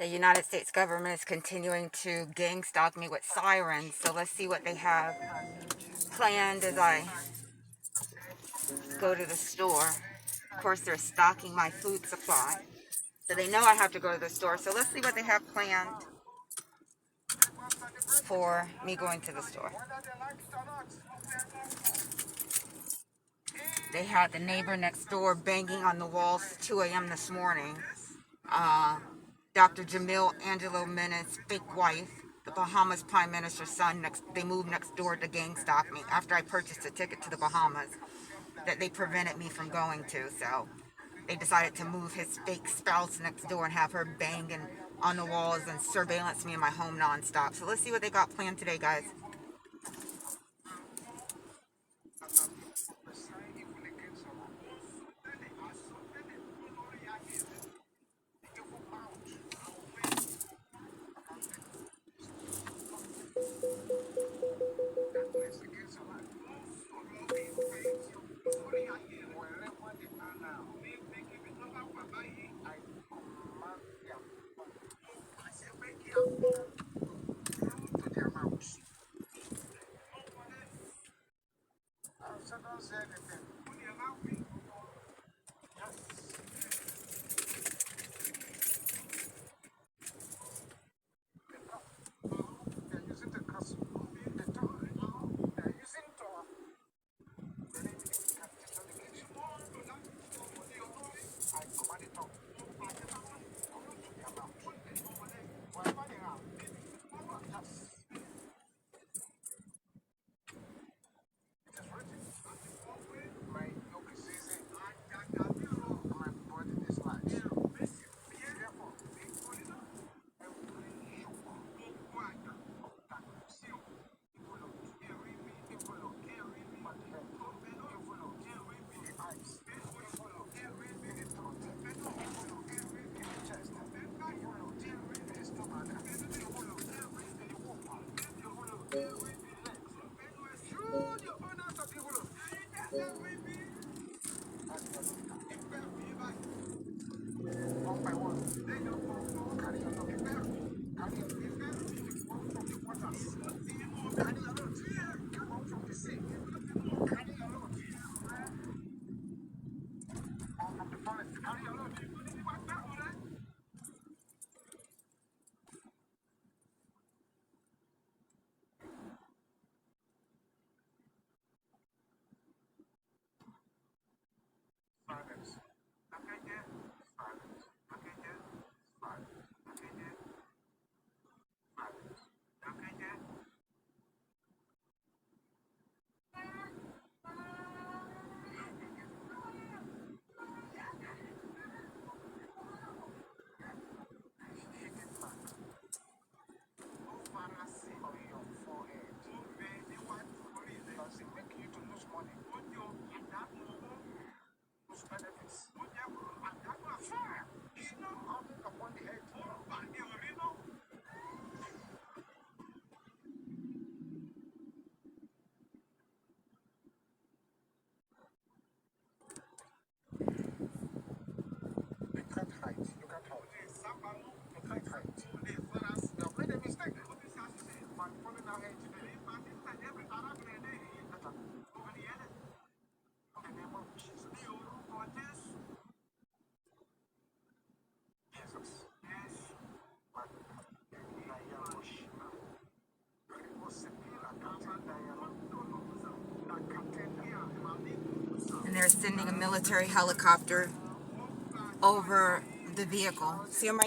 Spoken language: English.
The United States government is continuing to gang stalk me with sirens. So let's see what they have planned as I go to the store. Of course, they're stocking my food supply. So they know I have to go to the store. So let's see what they have planned for me going to the store. They had the neighbor next door banging on the walls at 2 a.m. this morning. Dr. Jamil Angelo Mena's fake wife, the Bahamas Prime Minister's son, they moved next door to gang stalk me after I purchased a ticket to the Bahamas that they prevented me from going to. So they decided to move his fake spouse next door and have her banging on the walls and surveillance me in my home nonstop. So let's see what they got planned today, guys. And they're sending a military helicopter over the vehicle. See them right